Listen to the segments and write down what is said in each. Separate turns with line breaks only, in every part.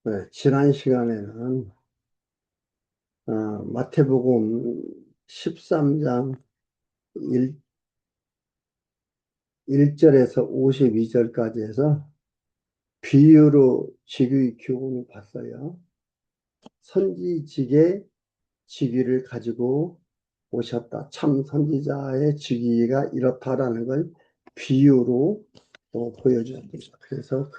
네, 지난 시간에는 마태복음 13장 1절에서 52절까지 해서 비유로 직위 교훈을 봤어요. 선지직의 직위를 가지고 오셨다. 참 선지자의 직위가 이렇다라는 걸 비유로 보여주셨습니다. 그래서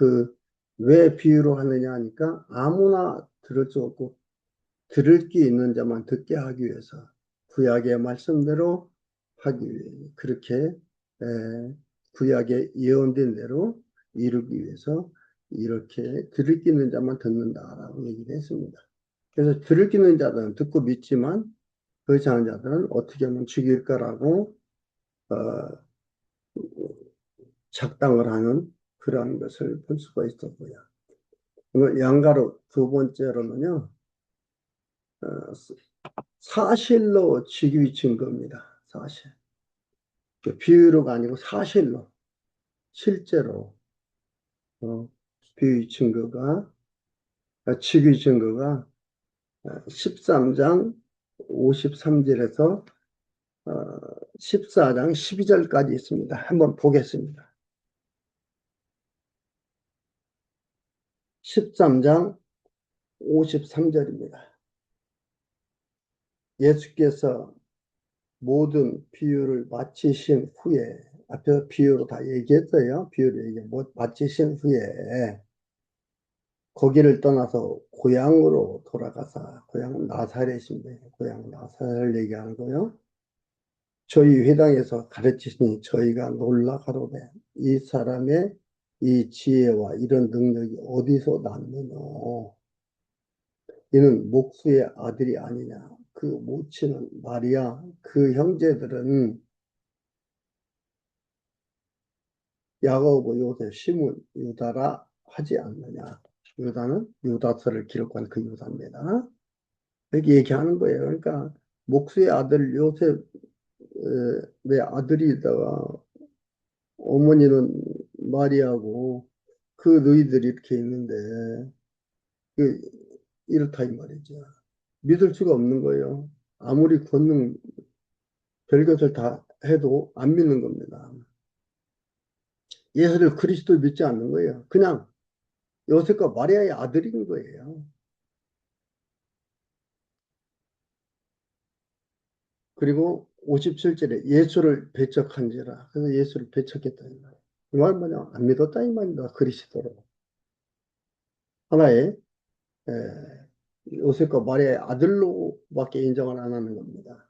왜 비유로 하느냐 하니까 아무나 들을 수 없고 들을 게 있는 자만 듣게 하기 위해서 구약의 말씀대로 하기 위해 그렇게 구약에 예언된 대로 이루기 위해서 이렇게 들을 게 있는 자만 듣는다라고 얘기를 했습니다. 그래서 들을 게 있는 자들은 듣고 믿지만 그렇지 않은 자들은 어떻게 하면 죽일까라고 어, 작당을 하는 그러한 것을 볼 수가 있었고요. 양가로 두 번째로는요. 어, 사실로 직위 증거입니다. 사실. 비유로가 아니고 사실로, 실제로, 어, 비유 증거가, 직위 증거가 13장 53절에서 14장 12절까지 있습니다. 한번 보겠습니다. 13장 53절입니다. 예수께서 모든 비유를 마치신 후에, 앞에서 비유로 다 얘기했어요. 비유를 마치신 후에, 거기를 떠나서 고향으로 돌아가서, 고향은 나사렛인데, 고향 나사렛을 얘기하는 거요. 저희 회당에서 가르치시니 저희가 놀라 가로되, 이 사람의 이 지혜와 이런 능력이 어디서 났느냐. 이는 목수의 아들이 아니냐. 그 모친은 마리아, 그 형제들은 야고보, 요셉, 시몬, 유다라 하지 않느냐. 유다는 유다서를 기록한 그 유다입니다. 이렇게 얘기하는 거예요. 그러니까 목수의 아들 요셉의 아들이다가 어머니는 마리아고 그 너희들이 이렇게 있는데 그 이렇다 이 말이죠. 믿을 수가 없는 거예요. 아무리 권능 별것을 다 해도 안 믿는 겁니다. 예수를 그리스도 믿지 않는 거예요. 그냥 요셉과 마리아의 아들인 거예요. 그리고 57절에 예수를 배척한지라. 그래서 예수를 배척했다 이 말이에요. 그 말 뭐냐? 안 믿었다 이 말입니다. 그리스도로. 하나의 요셉과 마리아의 아들로밖에 인정을 안 하는 겁니다.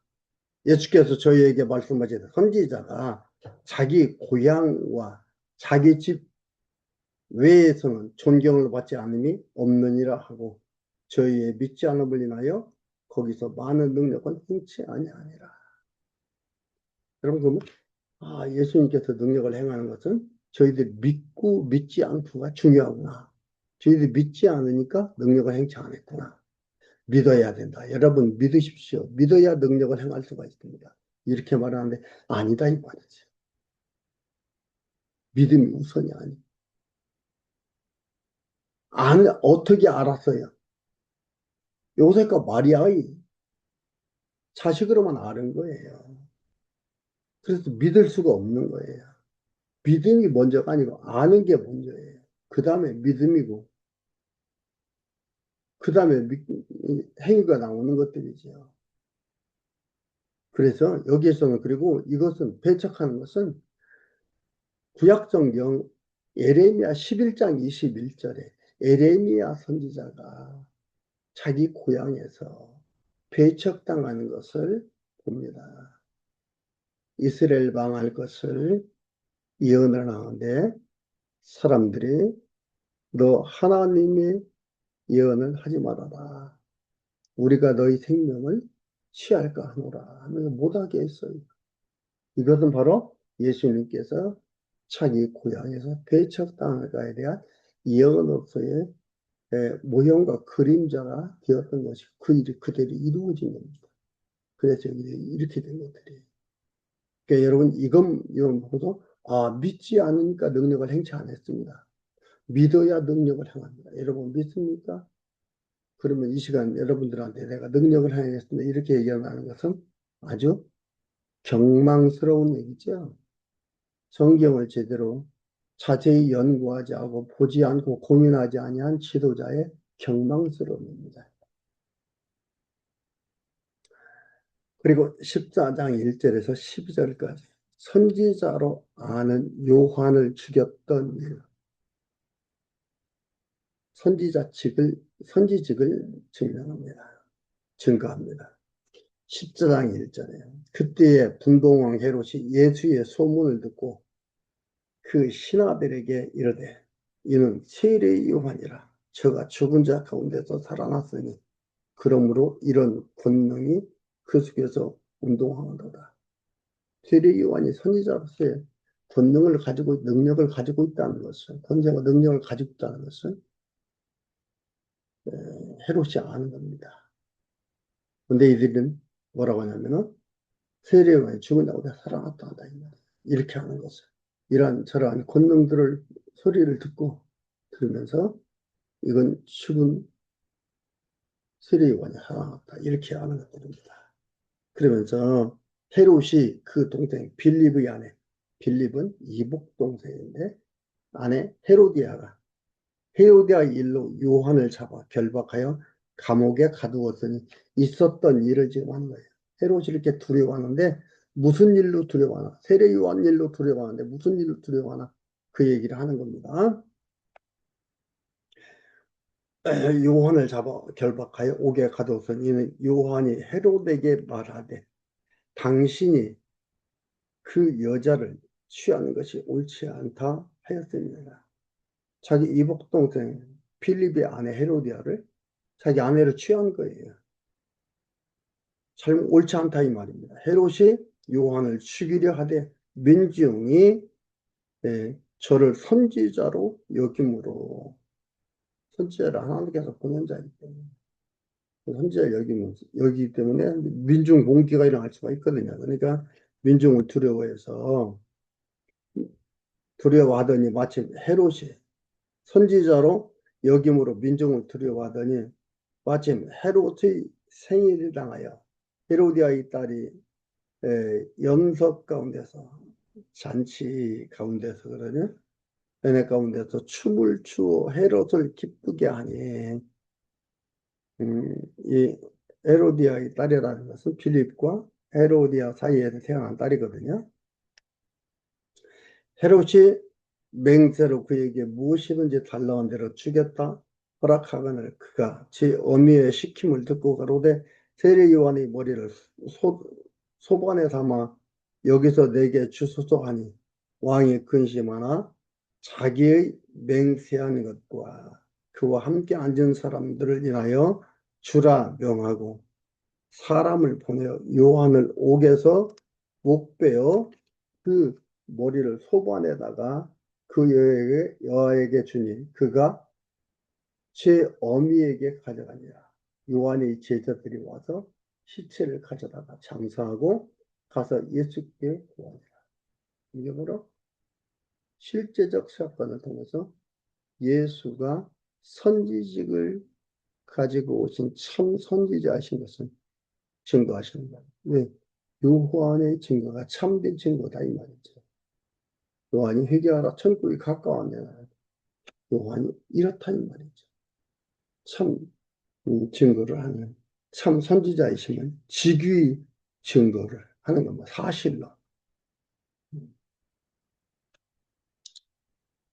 예수께서 저희에게 말씀하시되 선지자가 자기 고향과 자기 집 외에서는 존경을 받지 않음이 없느니라 하고 저희의 믿지 않음을 인하여 거기서 많은 능력은 행치 아니하니라. 여러분 그러면 예수님께서 능력을 행하는 것은 저희들이 믿고 믿지 않고가 중요하구나. 저희들이 믿지 않으니까 능력을 행치 않았구나. 믿어야 된다. 여러분 믿으십시오. 믿어야 능력을 행할 수가 있습니다. 이렇게 말하는데 아니다 이 말이지. 믿음이 우선이 아니. 어떻게 알았어요? 요셉과 마리아의 자식으로만 아는 거예요. 그래서 믿을 수가 없는 거예요. 믿음이 먼저가 아니고 아는 게 먼저예요. 그 다음에 믿음이고 그 다음에 행위가 나오는 것들이죠. 그래서 여기에서는 그리고 이것은 배척하는 것은 구약성경 에레미야 11장 21절에 에레미야 선지자가 자기 고향에서 배척당하는 것을 봅니다. 이스라엘 망할 것을 예언을 하는데 사람들이 너 하나님의 예언을 하지 말아라. 우리가 너희 생명을 취할까 하노라 하면서 못하게 했어요. 이것은 바로 예수님께서 자기 고향에서 배척당할까에 대한 예언으로서의 모형과 그림자가 되었던 것이 그 일이 그대로 이루어진 겁니다. 그래서 이렇게 된 것들이에요. 그러니까 여러분 이건 보고 믿지 않으니까 능력을 행치 안 했습니다. 믿어야 능력을 행합니다. 여러분 믿습니까? 그러면 이 시간 여러분들한테 내가 능력을 행하겠습니다. 이렇게 얘기하는 것은 아주 경망스러운 얘기죠. 성경을 제대로 자세히 연구하지 않고 보지 않고 고민하지 아니한 지도자의 경망스러움입니다. 그리고 14장 1절에서 12절까지 선지자로 아는 요한을 죽였던 일, 선지직을 증명합니다. 증거합니다. 14장 1절에 그때의 분봉왕 헤롯이 예수의 소문을 듣고 그 신하들에게 이르되 이는 세례 요한이라 저가 죽은 자 가운데서 살아났으니 그러므로 이런 권능이 그 속에서 운동하는도다. 세례 요한이 선지자로서의 권능을 가지고 능력을 가지고 있다는 것은 권세와 능력을 가지고 있다는 것은 헤롯이 아는 겁니다. 근데 이들은 뭐라고 하냐면은 세례 요한이 죽은 자 가운데 살아났다 한다 이렇게 하는 것을 이러한 저러한 권능들을 소리를 듣고 들으면서 이건 죽은 세례 요한이 살아났다 이렇게 하는 것들입니다. 그러면서 헤롯이 그 동생 빌립의 아내 빌립은 이복 동생인데 아내 헤로디아의 일로 요한을 잡아 결박하여 감옥에 가두었으니 있었던 일을 지금 하는 거예요. 헤롯이 이렇게 두려워하는데 무슨 일로 두려워하나? 세례 요한 일로 두려워하는데 무슨 일로 두려워하나? 그 얘기를 하는 겁니다. 요한을 잡아 결박하여 옥에 가두었으니 이는 요한이 헤롯에게 말하되 당신이 그 여자를 취하는 것이 옳지 않다 하였습니다. 자기 이복 동생 필립의 아내 헤로디아를 자기 아내를 취한 거예요. 잘 옳지 않다 이 말입니다. 헤롯이 요한을 죽이려 하되 민중이 저를 선지자로 여김으로 선지자를 하나님께서 보낸 자이기 때문에 선지자 여기기 때문에 민중 봉기가 일어날 수가 있거든요. 그러니까 민중을 두려워하더니 마침 헤롯이 선지자로 여김으로 민중을 두려워하더니 마침 헤롯의 생일을 당하여 헤로디아의 딸이 영석 가운데서 잔치 가운데서 그러냐 연회 가운데서 춤을 추어 헤롯을 기쁘게 하니 이 헤로디아의 딸이라는 것은 필립과 헤로디아 사이에 태어난 딸이거든요. 헤롯이 맹세로 그에게 무엇이든지 달라는 대로 주겠다 허락하거늘 그가 제 어미의 시킴을 듣고 가로되 세례 요한의 머리를 소반에 담아 여기서 내게 주소서 하니 왕이 근심하나 자기의 맹세한 것과 그와 함께 앉은 사람들을 인하여 주라 명하고 사람을 보내어 요한을 옥에서 목베어 그 머리를 소반에다가 그 여아에게 주니 그가 제 어미에게 가져가니라. 요한의 제자들이 와서 시체를 가져다가 장사하고 가서 예수께 구하니라. 이게 바로 실제적 사건을 통해서 예수가 선지직을 가지고 오신 참 선지자이신 것을 증거하시는 거예요. 왜? 요한의 증거가 참된 증거다 이 말이죠. 요한이 회개하라 천국이 가까웠냐. 요한이 이렇다 이 말이죠. 참 증거를 하는 참 선지자이시면 직위 증거를 하는 겁니다. 사실로.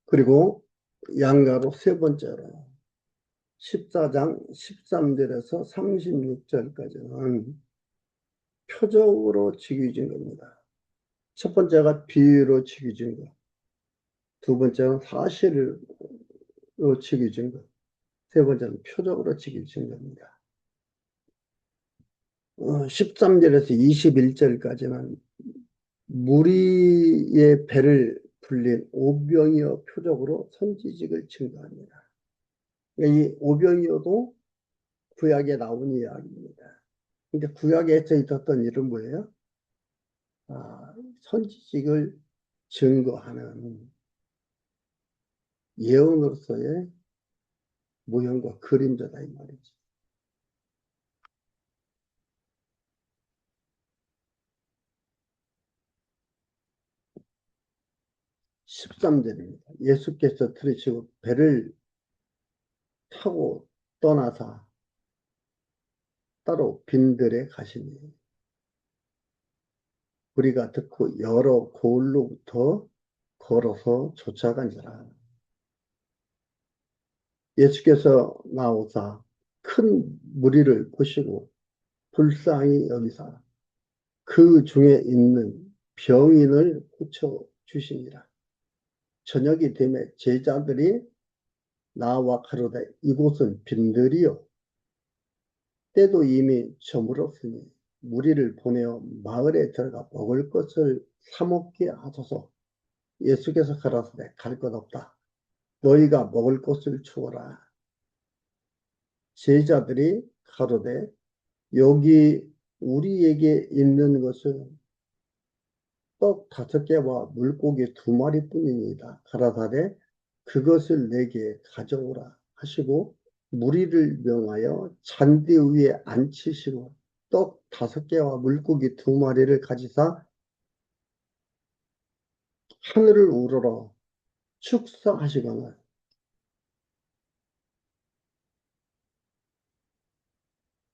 그리고 양가로 세 번째로 14장 13절에서 36절까지는 표적으로 직위 증거입니다. 첫 번째가 비유로 직위 증거, 두 번째는 사실로 직위 증거, 세 번째는 표적으로 직위 증거입니다. 13절에서 21절까지는 무리의 배를 불린 오병이어 표적으로 선지직을 증거합니다. 이 오병이어도 구약에 나온 이야기입니다. 근데 구약에 있었던 일은 뭐예요? 선지직을 증거하는 예언으로서의 모형과 그림자다 이 말이지. 13절입니다. 예수께서 들으시고 배를 타고 떠나사 따로 빈들에 가시니 우리가 듣고 여러 고을로부터 걸어서 쫓아간지라. 예수께서 나오사 큰 무리를 보시고 불쌍히 여기사 그 중에 있는 병인을 고쳐 주시니라. 저녁이 되매 제자들이 나와 가로되 이곳은 빈들이요 때도 이미 저물었으니 무리를 보내어 마을에 들어가 먹을 것을 사 먹게 하소서. 예수께서 가라사대 갈 것 없다. 너희가 먹을 것을 주어라. 제자들이 가로되 여기 우리에게 있는 것은 떡 5개와 물고기 2마리뿐이니이다. 가라사대 그것을 내게 가져오라 하시고 무리를 명하여 잔디 위에 앉히시고 떡 5개와 물고기 2마리를 가지사 하늘을 우러러 축사하시거늘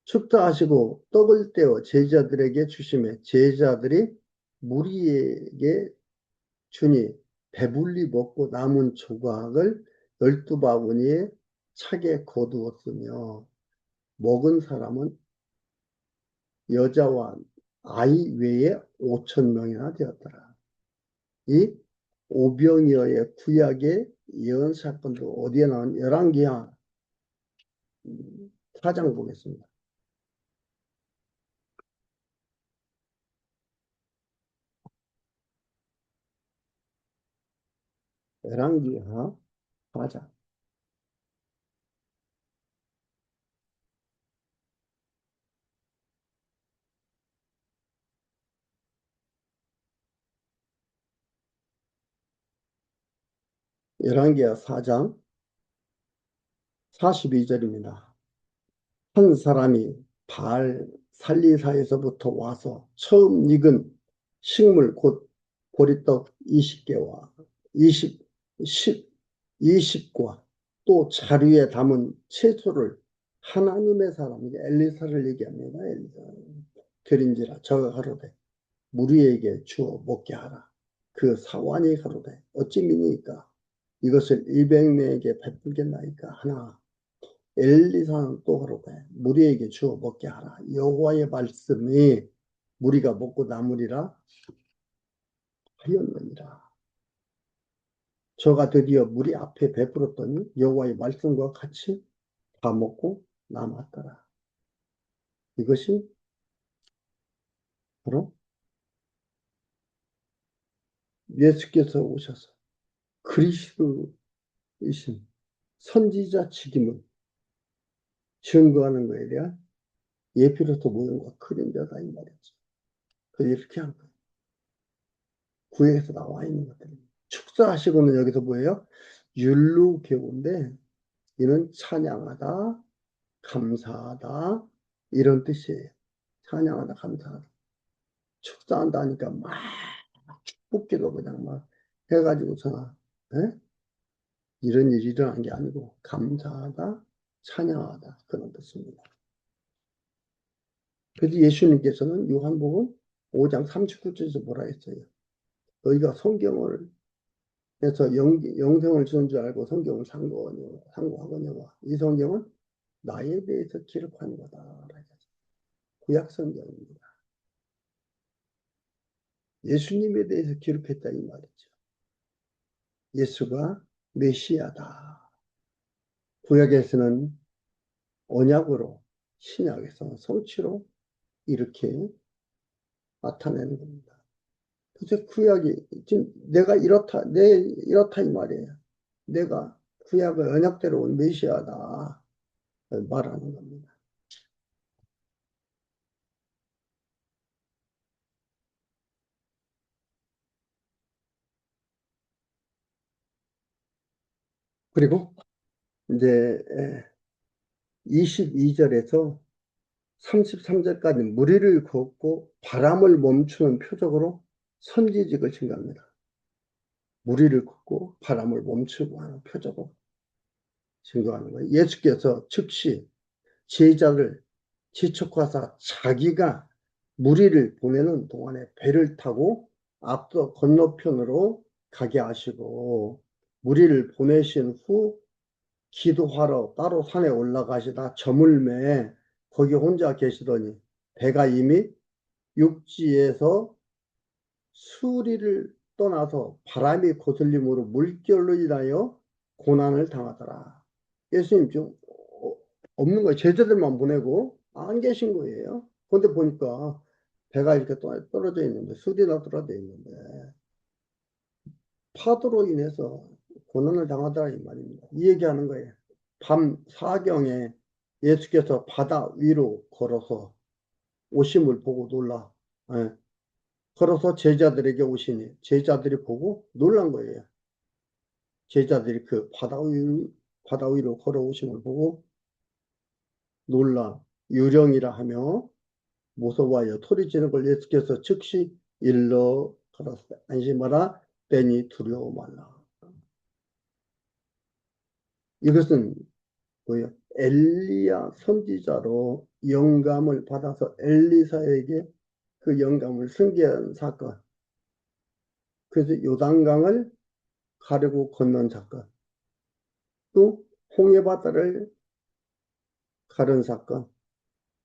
축사하시고 떡을 떼어 제자들에게 주시매 제자들이 무리에게 주니 배불리 먹고 남은 조각을 12바구니에 차게 거두었으며 먹은 사람은 여자와 아이 외에 5,000명이나 되었더라. 이 오병이어의 구약의 예언 사건도 어디에 나온 열왕기하 4장 보겠습니다. 열왕기하 4장. 열왕기하 4장 42절입니다. 한 사람이 바알 살리사에서부터 와서 처음 익은 식물 곧 보리떡 20개와 20, 10, 20과 또 자루에 담은 채소를 하나님의 사람에게 엘리사를 얘기합니다. 엘리사 드린지라 저가 가로되 무리에게 주어 먹게 하라. 그 사환이 가로되 어찌 미니까 이것을 200명에게 베풀겠나이까 하나 엘리사는 또 가로되 무리에게 주어 먹게 하라. 여호와의 말씀이 무리가 먹고 남으리라 하였느니라. 저가 드디어 무리 앞에 베풀었더니 여호와의 말씀과 같이 다 먹고 남았더라. 이것이 바로 예수께서 오셔서 그리스도이신 선지자 직임을 증거하는 것에 대한 예표로서 모형과 그림자다 이 말이죠. 그래서 이렇게 한 거예요. 구약에서 나와 있는 것들입니다. 축사하시고는 여기서 뭐예요? 율루교인데 이는 찬양하다, 감사하다 이런 뜻이에요. 찬양하다, 감사하다. 축사한다 하니까 막 축복기도 그냥 막 해가지고서 이런 일이 일어난 게 아니고 감사하다, 찬양하다 그런 뜻입니다. 그래서 예수님께서는 요한복음 5장 39절에서 뭐라 했어요? 너희가 성경을 해서 영생을 주는 줄 알고 성경을 상고하거니와 이 성경은 나에 대해서 기록한 거다. 구약 성경입니다. 예수님에 대해서 기록했다 이 말이죠. 예수가 메시아다. 구약에서는 언약으로 신약에서는 성취로 이렇게 나타내는 겁니다. 그래서 구약이 지금 내가 이렇다 이 말이에요. 내가 구약의 언약대로 온 메시아다 말하는 겁니다. 그리고 이제 22절에서 33절까지 무리를 걷고 바람을 멈추는 표적으로 선지직을 증가합니다. 무리를 걷고 바람을 멈추고 하는 표적으로 증거하는 거예요. 예수께서 즉시 제자를 지촉하사 자기가 무리를 보내는 동안에 배를 타고 앞서 건너편으로 가게 하시고 무리를 보내신 후 기도하러 따로 산에 올라가시다 저물매 거기 혼자 계시더니 배가 이미 육지에서 수리를 떠나서 바람이 거슬림으로 물결로 인하여 고난을 당하더라. 예수님 좀 없는 거예요. 제자들만 보내고 안 계신 거예요. 그런데 보니까 배가 이렇게 떨어져 있는데 수리나 떨어져 있는데 파도로 인해서 고난을 당하더라 이 말입니다. 이 얘기하는 거예요. 밤 사경에 예수께서 바다 위로 걸어서 오심을 보고 놀라. 예. 걸어서 제자들에게 오시니 제자들이 보고 놀란 거예요. 제자들이 그 바다 위로 걸어오심을 보고 놀라 유령이라 하며 무서워하여 소리치는 걸 예수께서 즉시 일러 가라사대 안심하라 빼니 두려워 말라. 이것은 뭐예요? 엘리야 선지자로 영감을 받아서 엘리사에게 그 영감을 승계한 사건. 그래서 요단강을 가르고 건넌 사건. 또 홍해바다를 가른 사건.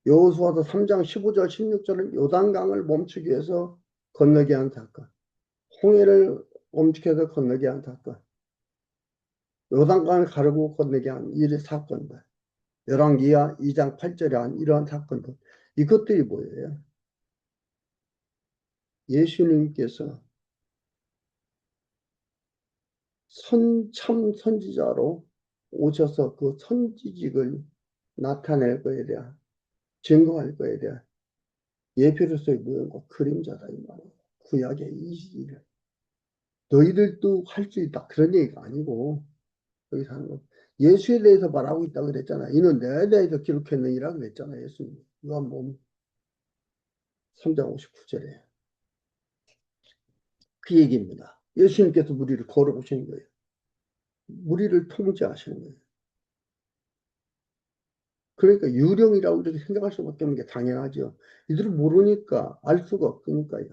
여호수아서 3장 15절 16절은 요단강을 멈추기 위해서 건너게 한 사건. 홍해를 멈추게 해서 건너게 한 사건. 요단강을 가르고 건너게 한 이 사건들. 열왕기하 2장 8절에 한 이러한 사건들. 이것들이 뭐예요? 예수님께서 참 선지자로 오셔서 그 선지직을 나타낼 거에 대한 증거할 거에 대한 예표로서의 무언가 그림자다 이 말이에요. 구약의 이 일을 너희들도 할 수 있다 그런 얘기가 아니고 여기서 하는 거 예수에 대해서 말하고 있다 그랬잖아. 이는 내 대해서 기록했느니라 그랬잖아. 예수님. 요한복음 3장 59절에 그 얘기입니다. 예수님께서 무리를 걸어오시는 거예요. 무리를 통제하시는 거예요. 그러니까 유령이라고 이렇게 생각할 수밖에 없는 게 당연하죠. 이들을 모르니까 알 수가 없으니까요.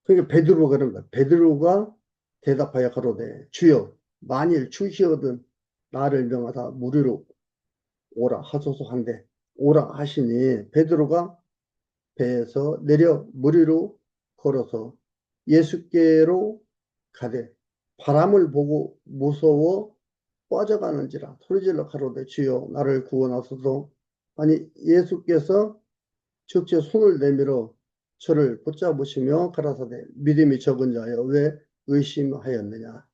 그러니까 베드로가 그런 거야. 베드로가 대답하여 가로되 주여 만일 주시거든 나를 명하사 무리로 오라 하소서 한데 오라 하시니 베드로가 배에서 내려 무리로 걸어서 예수께로 가되 바람을 보고 무서워 빠져가는지라 소리질러 가로되 주여 나를 구원하소서. 아니 예수께서 즉시 손을 내밀어 저를 붙잡으시며 가라사대 믿음이 적은 자여 왜 의심하였느냐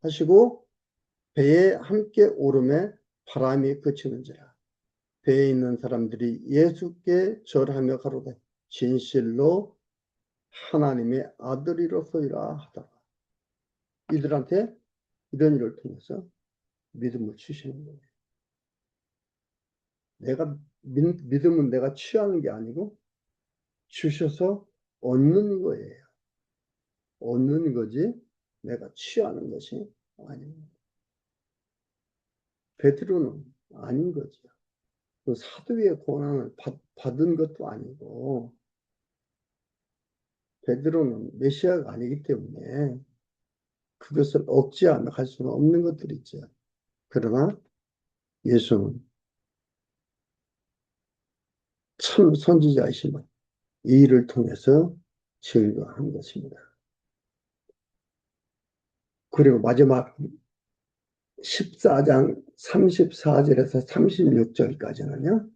하시고 배에 함께 오름에 바람이 그치는지라. 배에 있는 사람들이 예수께 절하며 가로되 진실로 하나님의 아들이로소이라 하더라. 이들한테 이런 일을 통해서 믿음을 주시는 거예요. 믿음은 내가 취하는 게 아니고 주셔서 얻는 거예요. 얻는 거지 내가 취하는 것이 아닙니다. 베드로는 아닌 거죠. 그 사도의 고난을 받은 것도 아니고 베드로는 메시아가 아니기 때문에 그것을 억제하며 갈 수는 없는 것들이죠. 그러나 예수는 참 선지자이심을 이 일을 통해서 증거한 것입니다. 그리고 마지막 14장 34절에서 36절까지는요.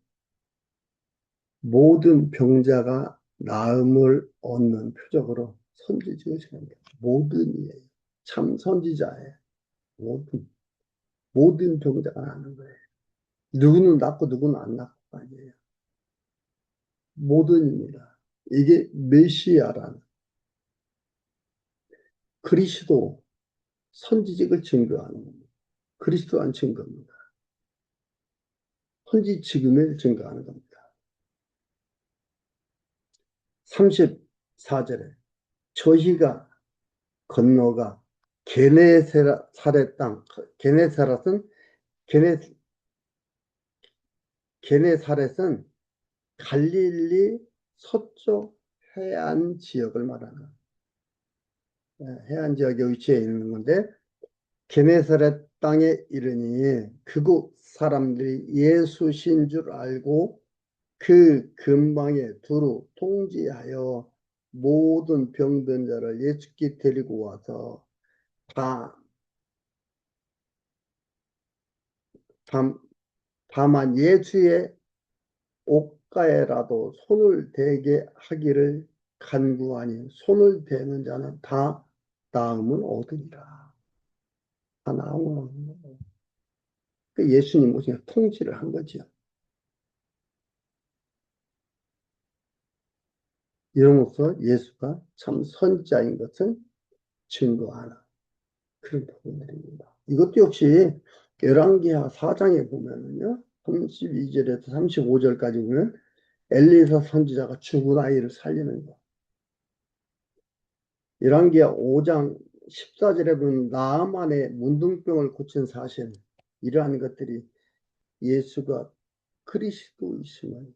모든 병자가 나음을 얻는 표적으로 선지직을 지냅니다. 모든이에요. 참 선지자예요. 모든 병자가 나는 거예요. 누구는 낫고 누구는 안 낫고 아니에요. 모든입니다. 이게 메시아라는 그리스도 선지직을 증거하는 겁니다. 그리스도한 증거입니다. 선지직임을 증거하는 겁니다. 34절에 저희가 건너가 게네사렛 땅, 게네사렛은 게네, 게네사렛은 갈릴리 서쪽 해안 지역을 말하는 해안 지역에 위치해 있는 건데 게네사렛 땅에 이르니 그곳 사람들이 예수신 줄 알고 그 근방에 두루 통지하여 모든 병든 자를 예수께 데리고 와서 다, 다, 다만 예수의 옷가에라도 손을 대게 하기를 간구하니 손을 대는 자는 다 나음을 얻으리라. 다 나음을 얻는 그 예수님 오신 통치를 한 거죠. 이로써 예수가 참 선자인 것을 증거하는 그런 부분들입니다. 이것도 역시 열왕기하 4장에 보면은요, 32절에서 35절까지 보면 엘리사 선지자가 죽은 아이를 살리는 거. 열왕기하 5장 14절에 보면 나아만의 문둥병을 고친 사실, 이러한 것들이 예수가 그리스도이심을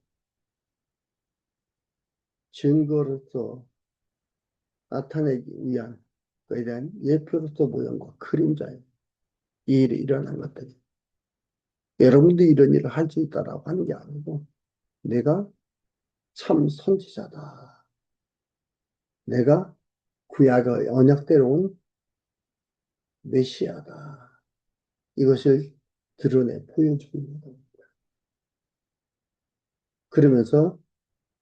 증거로서 나타내기 위한 그에 대한 예표로서 모형과 그림자예요. 이 일이 일어난 것들이. 여러분도 이런 일을 할 수 있다라고 하는 게 아니고 내가 참 선지자다. 내가 구약의 언약대로 온 메시아다. 이것을 드러내 보여주는 겁니다. 그러면서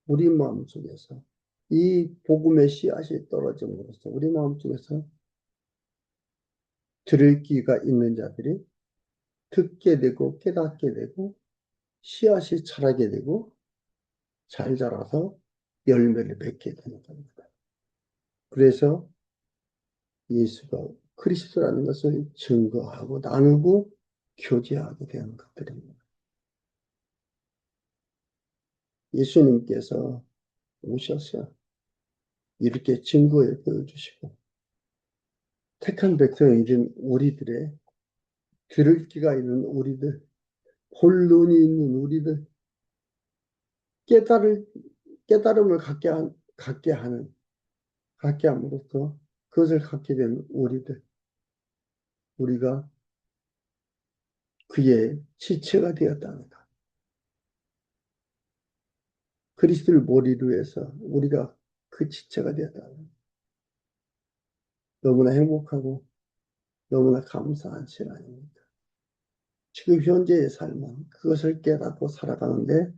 우리 마음속에서 이 복음의 씨앗이 떨어짐으로써 우리 마음속에서 들을 귀가 있는 자들이 듣게 되고 깨닫게 되고 씨앗이 자라게 되고 잘 자라서 열매를 맺게 되는 겁니다. 그래서 예수가 그리스도라는 것을 증거하고 나누고 교제하게 되는 것들입니다. 예수님께서 오셔서 이렇게 증거해 보여주시고 택한 백성이된 우리들의 들을 귀가 있는 우리들, 볼 눈이 있는 우리들, 깨달음을 갖게 함으로써 그것을 갖게 된 우리들, 우리가 그의 지체가 되었다는 것. 그리스도를 머리로 해서 우리가 그 지체가 되었다는 것. 너무나 행복하고 너무나 감사한 시간입니다. 지금 현재의 삶은 그것을 깨닫고 살아가는데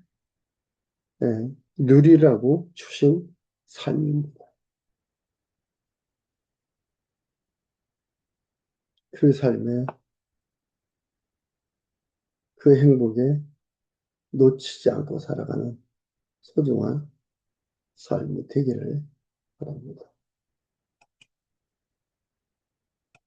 누리라고 주신 삶입니다. 그 삶에 그 행복에 놓치지 않고 살아가는 소중한 삶이 되기를 바랍니다.